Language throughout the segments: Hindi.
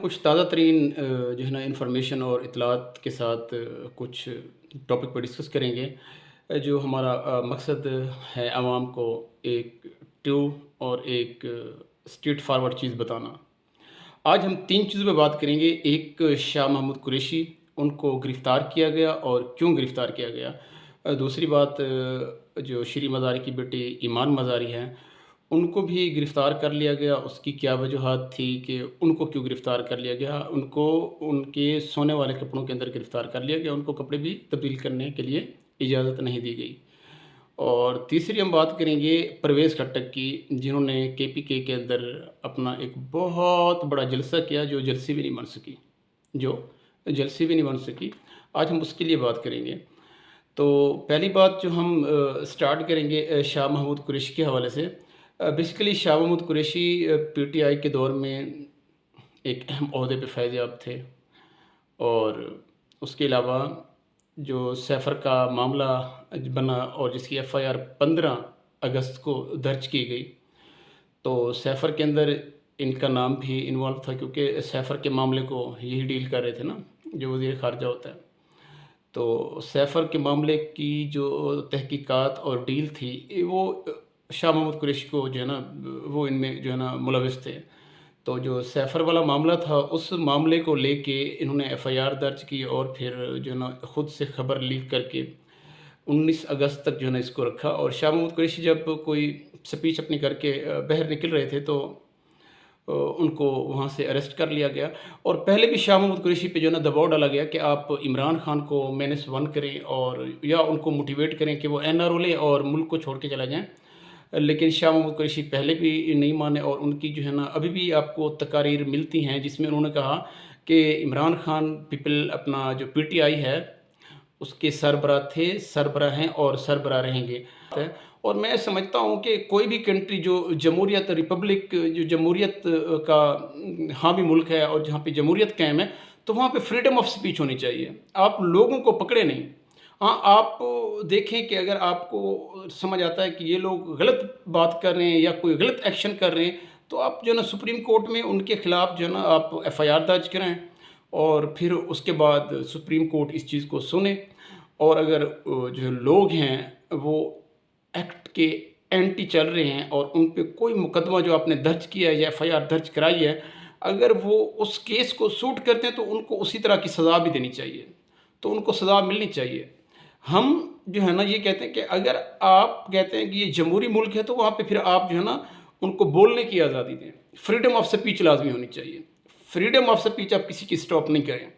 कुछ ताज़ा तरीन जो है ना इन्फॉर्मेशन और इत्तलात के साथ कुछ टॉपिक पर डिस्कस करेंगे। जो हमारा मकसद है आवाम को एक ट्रू और एक स्ट्रेट फॉरवर्ड चीज़ बताना। आज हम 3 चीज़ों पे बात करेंगे। एक शाह महमूद कुरैशी, उनको गिरफ़्तार किया गया और क्यों गिरफ़्तार किया गया। दूसरी बात जो श्री मज़ारी की बेटी ईमान मज़ारी हैं, उनको भी गिरफ़्तार कर लिया गया। उसकी क्या वजूहात थी कि उनको क्यों गिरफ़्तार कर लिया गया? उनको उनके सोने वाले कपड़ों के अंदर गिरफ़्तार कर लिया गया। उनको कपड़े भी तब्दील करने के लिए इजाज़त नहीं दी गई। और तीसरी हम बात करेंगे परवेज़ खट्टक की, जिन्होंने केपीके के अंदर अपना एक बहुत बड़ा जलसा किया, जो जलसे भी नहीं बन सकी जो जलसे भी नहीं बन सकी। आज हम उसके लिए बात करेंगे। तो पहली बात जो हम स्टार्ट करेंगे शाह महमूद कुरैशी के हवाले से। बेसिकली शाह महमूद कुरैशी पीटीआई के दौर में एक अहम ओहदे पे फ़ैज़-याब थे। और उसके अलावा जो सैफ़र का मामला बना और जिसकी एफ़आईआर 15 अगस्त को दर्ज की गई, तो सैफ़र के अंदर इनका नाम भी इन्वॉल्व था, क्योंकि सैफ़र के मामले को यही डील कर रहे थे ना, जो वज़ीर ख़ारिजा होता है। तो सैफ़र के मामले की जो तहकीकात और डील थी, वो शाह महमूद कुरैशी को जो है ना, वो इनमें जो है ना मुलविस थे। तो जो सैफ़र वाला मामला था, उस मामले को लेके इन्होंने एफ़आईआर दर्ज की और फिर जो है ना खुद से खबर लीक करके 19 अगस्त तक जो है ना इसको रखा। और शाह महमूद कुरैशी जब कोई स्पीच अपनी करके बाहर निकल रहे थे, तो उनको वहाँ से अरेस्ट कर लिया गया। और पहले भी शाह महमूद कुरैशी पे जो है ना दबाव डाला गया कि आप इमरान खान को -1 करें और या उनको मोटिवेट करें कि वो एनआरओ लें और मुल्क को छोड़ के चला जाएँ। लेकिन शाह महमूद कुरैशी पहले भी नहीं माने और उनकी जो है ना अभी भी आपको तकारीर मिलती हैं, जिसमें उन्होंने कहा कि इमरान खान पीपल अपना जो पीटीआई है, उसके सरबराह थे, सरबराह हैं और सरबराह रहेंगे। और मैं समझता हूँ कि कोई भी कंट्री जो जमहूरियत रिपब्लिक जो जमहूरियत का हामी मुल्क है और जहाँ पे जमहूरियत कायम है, तो वहाँ पे फ्रीडम ऑफ स्पीच होनी चाहिए। आप लोगों को पकड़े नहीं। हाँ, आप देखें कि अगर आपको समझ आता है कि ये लोग गलत बात कर रहे हैं या कोई गलत एक्शन कर रहे हैं, तो आप जो है ना सुप्रीम कोर्ट में उनके खिलाफ जो है ना आप एफ़आईआर दर्ज कराएँ और फिर उसके बाद सुप्रीम कोर्ट इस चीज़ को सुने। और अगर जो लोग हैं वो एक्ट के एंटी चल रहे हैं और उन पे कोई मुकदमा जो आपने दर्ज किया है या एफ़आईआर दर्ज कराई है, अगर वो उस केस को सूट करते हैं, तो उनको उसी तरह की सज़ा भी देनी चाहिए। तो उनको सज़ा मिलनी चाहिए। हम जो है ना ये कहते हैं कि अगर आप कहते हैं कि ये जमहूरी मुल्क है, तो वहाँ पे फिर आप जो है ना उनको बोलने की आज़ादी दें। फ्रीडम ऑफ स्पीच लाज़मी होनी चाहिए। फ्रीडम ऑफ स्पीच आप किसी की स्टॉप नहीं करें,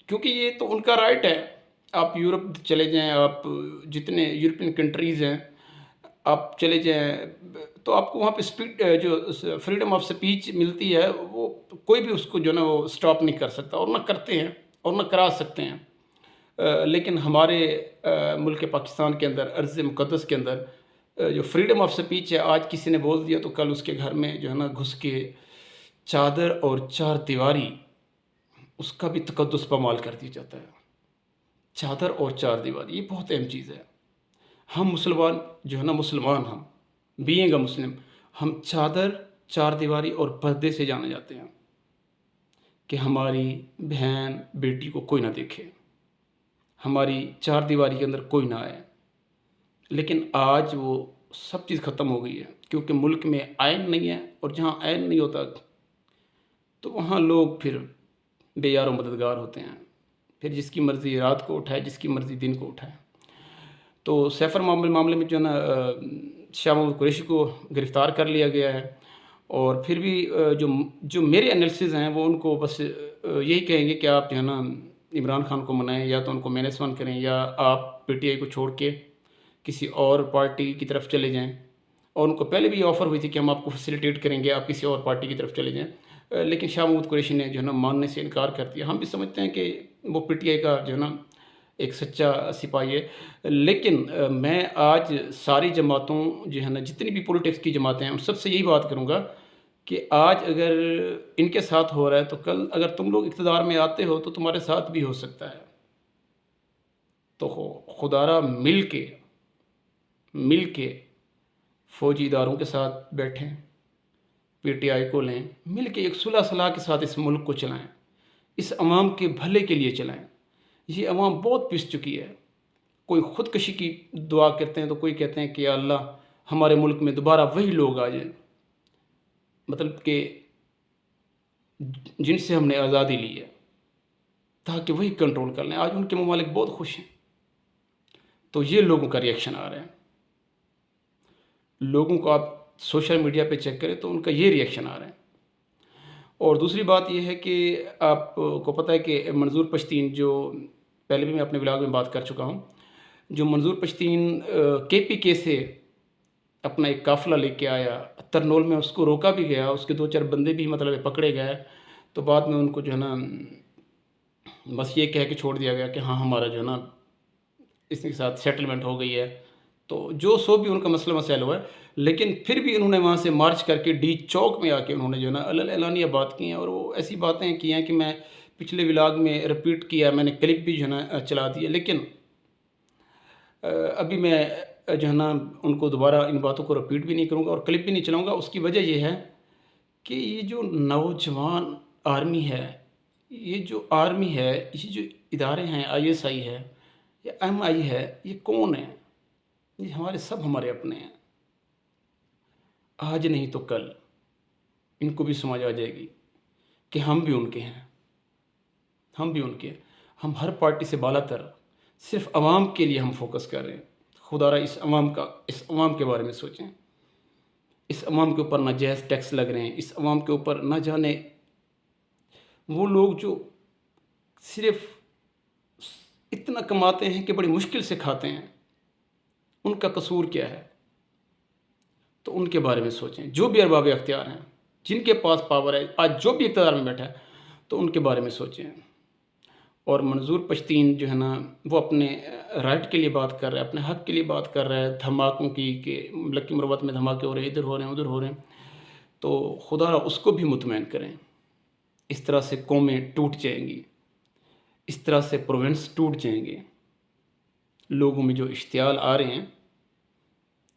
क्योंकि ये तो उनका राइट है। आप यूरोप चले जाएँ, आप जितने यूरोपियन कंट्रीज़ हैं, आप चले जाएँ, तो आपको वहाँ पे जो फ्रीडम ऑफ स्पीच मिलती है, वो कोई भी उसको जो है ना वो स्टॉप नहीं कर सकता और ना करते हैं और ना करा सकते हैं। लेकिन हमारे मुल्क पाकिस्तान के अंदर, अर्ज़ मुक़द्दस के अंदर जो फ्रीडम ऑफ स्पीच है, आज किसी ने बोल दिया तो कल उसके घर में जो है ना घुस के चादर और चारदीवारी, उसका भी तक़द्दुस पामाल कर दिया जाता है। चादर और चारदीवारी ये बहुत अहम चीज़ है। हम मुसलमान जो है ना, मुसलमान हम बीइंग अ मुस्लिम, हम चादर, चारदीवारी और पर्दे से जाने जाते हैं कि हमारी बहन, बेटी को कोई ना देखे, हमारी चारदीवारी के अंदर कोई ना आए। लेकिन आज वो सब चीज़ ख़त्म हो गई है, क्योंकि मुल्क में आइन नहीं है और जहाँ आइन नहीं होता, तो वहाँ लोग फिर बेयारो मददगार होते हैं। फिर जिसकी मर्ज़ी रात को उठाए, जिसकी मर्ज़ी दिन को उठाए। तो सैफ़र मामले में जो है ना शाह महमूद कुरैशी को गिरफ़्तार कर लिया गया है। और फिर भी जो जो मेरे एनालिसिस हैं, वो उनको बस यही कहेंगे कि आप जो है ना इमरान खान को मनाएँ, या तो उनको -1 करें, या आप पीटीआई को छोड़ के किसी और पार्टी की तरफ चले जाएँ। और उनको पहले भी ऑफ़र हुई थी कि हम आपको फैसिलिटेट करेंगे, आप किसी और पार्टी की तरफ चले जाएँ। लेकिन शाह महमूद कुरैशी ने जो है ना मानने से इनकार कर दिया। हम भी समझते हैं कि वो पीटीआई का जो है ना एक सच्चा सिपाही है। लेकिन मैं आज सारी जमातों जो है ना, जितनी भी पॉलिटिक्स की जमातें हैं, उन सबसे यही बात करूँगा कि आज अगर इनके साथ हो रहा है, तो कल अगर तुम लोग इक़्तिदार में आते हो, तो तुम्हारे साथ भी हो सकता है। तो खुदारा मिल के फ़ौजी इदारों के साथ बैठें, पीटीआई को लें, मिल के एक सुलह सलाह के साथ इस मुल्क को चलाएं, इस अवाम के भले के लिए चलाएं। ये अवाम बहुत पिस चुकी है। कोई ख़ुदकशी की दुआ करते हैं तो कोई कहते हैं कि या अल्लाह हमारे मुल्क में दोबारा वही लोग आ जाएं, मतलब कि जिनसे हमने आज़ादी ली है, ताकि वही कंट्रोल कर लें। आज उनके ममालिक बहुत खुश हैं। तो ये लोगों का रिएक्शन आ रहा है। लोगों को आप सोशल मीडिया पे चेक करें तो उनका ये रिएक्शन आ रहा है। और दूसरी बात ये है कि आपको पता है कि मंजूर पश्तीन, जो पहले भी मैं अपने ब्लॉग में बात कर चुका हूँ, जो मंजूर पश्तीन केपीके से अपना एक काफ़िला लेके आया, तरनोल में उसको रोका भी गया, उसके 2-4 बंदे भी मतलब पकड़े गए, तो बाद में उनको जो है ना बस ये कह के छोड़ दिया गया कि हाँ हमारा जो है ना इसके साथ सेटलमेंट हो गई है। तो जो सो भी उनका मसला मसैल हुआ है, लेकिन फिर भी उन्होंने वहाँ से मार्च करके डी चौक में आके उन्होंने जो है ना एलानिया बात की हैं, और वो ऐसी बातें की हैं कि मैं पिछले व्लॉग में रिपीट किया, मैंने क्लिप भी जो है ना चला दिया। लेकिन अभी मैं जो है ना उनको दोबारा इन बातों को रिपीट भी नहीं करूँगा और क्लिप भी नहीं चलाऊँगा। उसकी वजह ये है कि ये जो नौजवान आर्मी है, ये जो आर्मी है, ये जो इदारे हैं, आईएसआई है या एमआई है, ये कौन है? ये हमारे सब हमारे अपने हैं। आज नहीं तो कल इनको भी समझ आ जाएगी कि हम भी उनके हैं, हम भी उनके हैं। हम हर पार्टी से बालातर सिर्फ अवाम के लिए हम फोकस कर रहे हैं। खुदारा इस अवाम के बारे में सोचें। इस अवाम के ऊपर नाजायज़ टैक्स लग रहे हैं, इस अवाम के ऊपर ना जाने वो लोग जो सिर्फ इतना कमाते हैं कि बड़ी मुश्किल से खाते हैं, उनका कसूर क्या है? तो उनके बारे में सोचें। जो भी अरबाब अख्तियार हैं, जिनके पास पावर है, आज जो भी इक़्तिदार में बैठा है, तो उनके बारे में सोचें। और मंजूर पश्तीन जो है ना वो अपने राइट के लिए बात कर रहा है, अपने हक़ के लिए बात कर रहा है, धमाकों की कि लक्की मरवत में धमाके हो रहे हैं, इधर हो रहे हैं, उधर हो रहे हैं। तो खुदा उसको भी मुतमईन करें। इस तरह से कौमें टूट जाएंगी, इस तरह से प्रोविंस टूट जाएंगे। लोगों में जो इश्तियाल आ रहे हैं,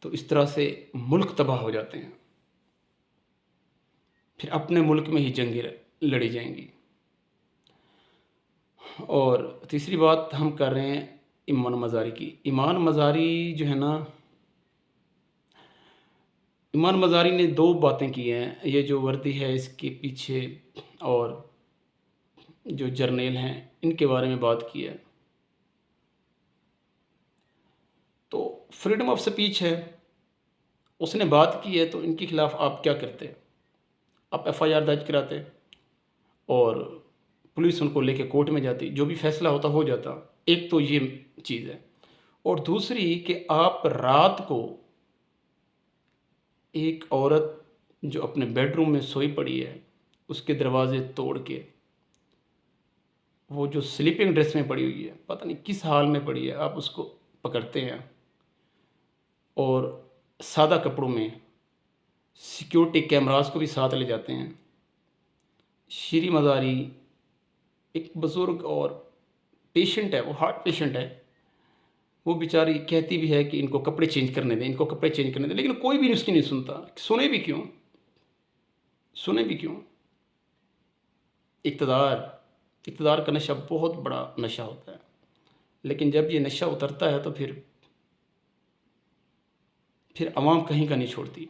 तो इस तरह से मुल्क तबाह हो जाते हैं। फिर अपने मुल्क में ही जंगें लड़ी जाएंगी। और तीसरी बात हम कर रहे हैं ईमान मज़ारी की। ईमान मज़ारी जो है ना, ईमान मज़ारी ने 2 बातें की हैं। ये जो वर्दी है इसके पीछे और जो जर्नेल हैं इनके बारे में बात की है। तो फ्रीडम ऑफ स्पीच है, उसने बात की है, तो इनके ख़िलाफ़ आप क्या करते? आप एफआईआर दर्ज कराते और पुलिस उनको लेके कोर्ट में जाती, जो भी फैसला होता हो जाता। एक तो ये चीज़ है। और दूसरी कि आप रात को एक औरत जो अपने बेडरूम में सोई पड़ी है, उसके दरवाजे तोड़ के, वो जो स्लीपिंग ड्रेस में पड़ी हुई है, पता नहीं किस हाल में पड़ी है, आप उसको पकड़ते हैं और सादा कपड़ों में सिक्योरिटी कैमरास को भी साथ ले जाते हैं। श्री मज़ारी एक बुज़ुर्ग और पेशेंट है, वो हार्ट पेशेंट है, वो बेचारी कहती भी है कि इनको कपड़े चेंज करने दें, इनको कपड़े चेंज करने दें, लेकिन कोई भी उसकी नहीं सुनता। सुने भी क्यों? सुने भी क्यों? इक़्तिदार का नशा बहुत बड़ा नशा होता है, लेकिन जब ये नशा उतरता है तो फिर अवाम कहीं का नहीं छोड़ती।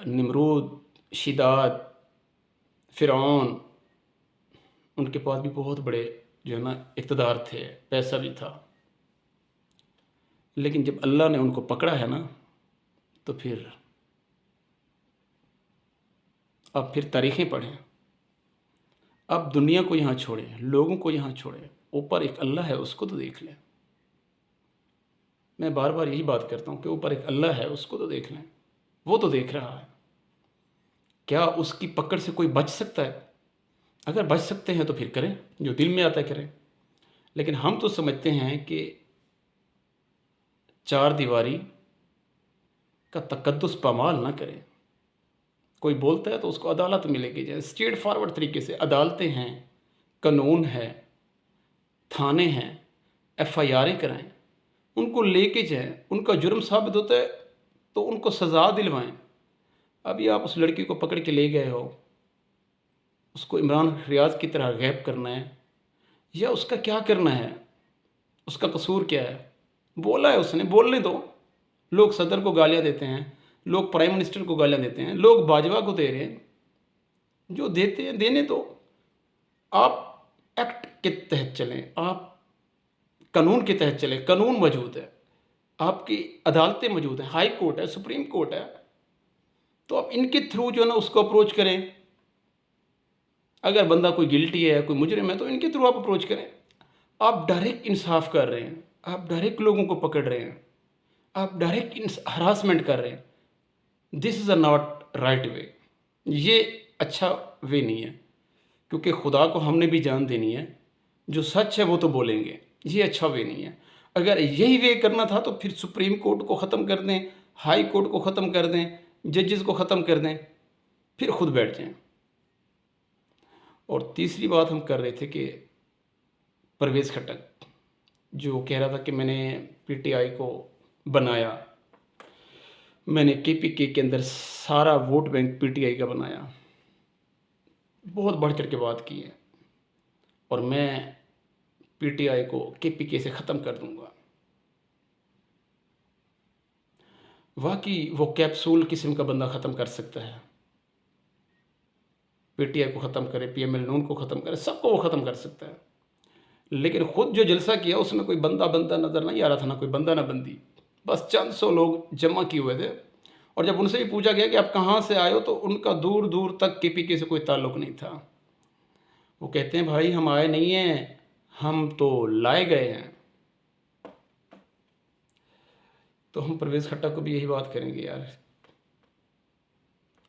निमरूद, शिदात, फ़िरऔन, उनके पास भी बहुत बड़े जो है ना इक़्तिदार थे, पैसा भी था, लेकिन जब अल्लाह ने उनको पकड़ा है ना, तो फिर अब फिर तारीख़ें पढ़ें। अब दुनिया को यहाँ छोड़ें, लोगों को यहाँ छोड़ें, ऊपर एक अल्लाह है, उसको तो देख लें। मैं बार बार यही बात करता हूँ कि ऊपर एक अल्लाह है, उसको तो देख लें, वो तो देख रहा है। क्या उसकी पकड़ से कोई बच सकता है? अगर बच सकते हैं तो फिर करें, जो दिल में आता है करें। लेकिन हम तो समझते हैं कि 4 दीवारी का तकद्दुस पामाल ना करें। कोई बोलता है तो उसको अदालत मिलेगी, जैसे स्ट्रेट फॉरवर्ड तरीके से अदालतें हैं, कानून है, थाने हैं, एफआईआरें कराएं, उनको लेके जाएं। उनका जुर्म साबित होता है तो उनको सज़ा दिलवाएं। अभी आप उस लड़की को पकड़ के ले गए हो, उसको इमरान रियाज की तरह गैप करना है या उसका क्या करना है? उसका कसूर क्या है? बोला है उसने, बोलने दो। लोग सदर को गालियाँ देते हैं, लोग प्राइम मिनिस्टर को गालियाँ देते हैं, लोग बाजवा को दे रहे हैं। जो देते हैं देने दो। आप एक्ट के तहत चलें, आप कानून के तहत चलें। कानून मौजूद है, आपकी अदालतें मौजूद हैं, हाई कोर्ट है, सुप्रीम कोर्ट है। तो आप इनके थ्रू जो है ना उसको अप्रोच करें। अगर बंदा कोई गिल्टी है, कोई मुजरिम है, तो इनके थ्रू आप अप्रोच करें। आप डायरेक्ट इंसाफ कर रहे हैं, आप डायरेक्ट लोगों को पकड़ रहे हैं, आप डायरेक्ट हरासमेंट कर रहे हैं। This is a not right way. ये अच्छा वे नहीं है, क्योंकि खुदा को हमने भी जान देनी है। जो सच है वो तो बोलेंगे। ये अच्छा वे नहीं है। अगर यही वे करना था तो फिर सुप्रीम कोर्ट को ख़त्म कर दें, हाई कोर्ट को ख़त्म कर दें, जजेस को ख़त्म कर दें, फिर खुद बैठ जाएं। और तीसरी बात हम कर रहे थे कि परवेज़ खट्टक जो कह रहा था कि मैंने पीटीआई को बनाया, मैंने केपीके के अंदर सारा वोट बैंक पीटीआई का बनाया। बहुत बढ़ चढ़ के बात की है और मैं पीटीआई को केपीके से ख़त्म कर दूंगा। वाकई वो कैप्सूल किस्म का बंदा ख़त्म कर सकता है। पीटीआई को ख़त्म करे, पीएमएल नून को ख़त्म करे, सबको वो ख़त्म कर सकता है। लेकिन ख़ुद जो जलसा किया उसमें कोई बंदा नज़र नहीं आ रहा था, ना कोई बंदा ना बंदी। बस चंद सौ लोग जमा किए हुए थे। और जब उनसे भी पूछा गया कि आप कहाँ से आए हो, तो उनका दूर दूर तक केपीके से कोई ताल्लुक़ नहीं था। वो कहते हैं भाई हम आए नहीं हैं, हम तो लाए गए हैं। तो हम परवेज़ खट्टक को भी यही बात करेंगे, यार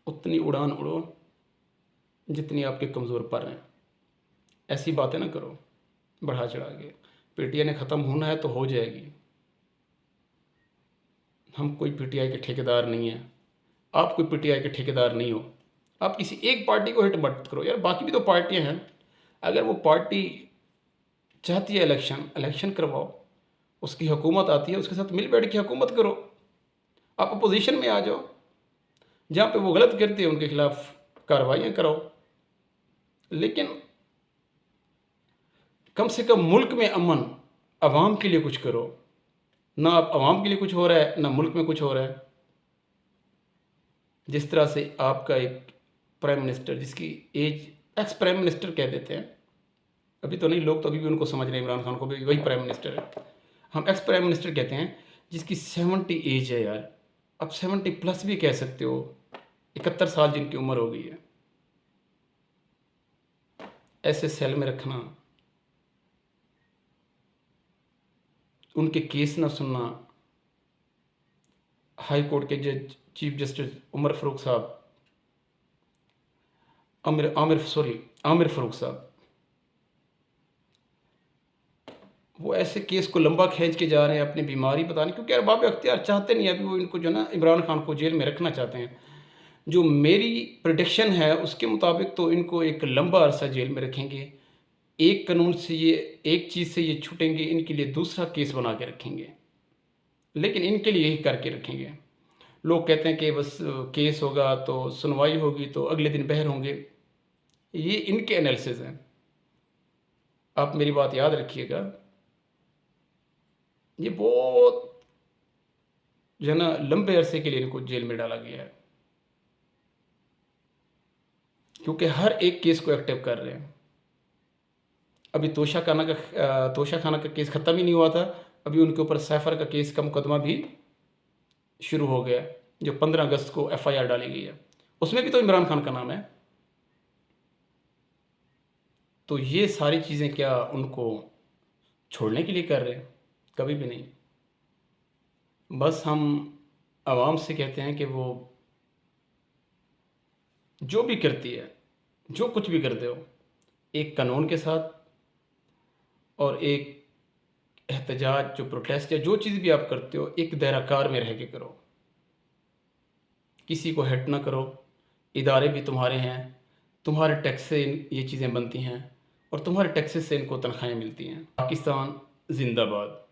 उतनी उड़ान उड़ो जितनी आपके कमज़ोर पर हैं। ऐसी बातें ना करो बढ़ा चढ़ा के। पीटीआई ने ख़त्म होना है तो हो जाएगी। हम कोई पीटीआई के ठेकेदार नहीं हैं, आप कोई पीटीआई के ठेकेदार नहीं हो। आप किसी एक पार्टी को हिट मत करो यार, बाकी भी तो पार्टियां हैं। अगर वो पार्टी चाहती है इलेक्शन करवाओ, उसकी हुकूमत आती है, उसके साथ मिल बैठ के हुकूमत करो। आप अपोजिशन में आ जाओ, जहाँ पे वो गलत करते हैं उनके खिलाफ कार्रवाइयाँ कराओ। लेकिन कम से कम मुल्क में अमन, आवाम के लिए कुछ करो। ना आप आवाम के लिए कुछ हो रहा है, ना मुल्क में कुछ हो रहा है। जिस तरह से आपका एक प्राइम मिनिस्टर, जिसकी एज एक्स प्राइम मिनिस्टर कह देते हैं, अभी तो नहीं, लोग तो अभी भी उनको समझ रहे हैं, इमरान खान को भी वही प्राइम मिनिस्टर है। हम एक्स प्राइम मिनिस्टर कहते हैं जिसकी 70 एज है यार। अब 70 प्लस भी कह सकते हो, 71 साल जिनकी उम्र हो गई है। ऐसे सेल में रखना, उनके केस ना सुनना। हाई कोर्ट के जज चीफ जस्टिस उमर फ़ारूक साहब, आमिर फ़ारूक साहब, वो ऐसे केस को लंबा खींच के जा रहे हैं, अपनी बीमारी बताने, क्योंकि अरबाब अख्तियार चाहते नहीं, अभी वो इनको जो ना इमरान खान को जेल में रखना चाहते हैं। जो मेरी प्रेडिक्शन है उसके मुताबिक तो इनको एक लंबा अरसा जेल में रखेंगे। एक कानून से ये, एक चीज़ से ये छूटेंगे, इनके लिए दूसरा केस बना के रखेंगे, लेकिन इनके लिए यही करके रखेंगे। लोग कहते हैं कि बस केस होगा तो सुनवाई होगी तो अगले दिन बहर होंगे। ये इनके एनालिसिस हैं। आप मेरी बात याद रखिएगा। ये बहुत जो है ना लंबे अरसे के लिए इनको जेल में डाला गया है, क्योंकि हर एक केस को एक्टिव कर रहे हैं। अभी तोशा खाना का केस ख़त्म ही नहीं हुआ था, अभी उनके ऊपर सैफर का केस का मुकदमा भी शुरू हो गया, जो 15 अगस्त को एफआईआर डाली गई है। उसमें भी तो इमरान खान का नाम है। तो ये सारी चीज़ें क्या उनको छोड़ने के लिए कर रहे हैं? कभी भी नहीं। बस हम आवाम से कहते हैं कि वो जो भी करती है, जो कुछ भी करते हो, एक कानून के साथ और एक एहतजाज, जो प्रोटेस्ट या जो चीज़ भी आप करते हो, एक दायराकार में रह के करो। किसी को हट ना करो। इदारे भी तुम्हारे हैं, तुम्हारे टैक्स से ये चीज़ें बनती हैं और तुम्हारे टैक्सेस से इनको तनख्वाहें मिलती हैं। पाकिस्तान जिंदाबाद।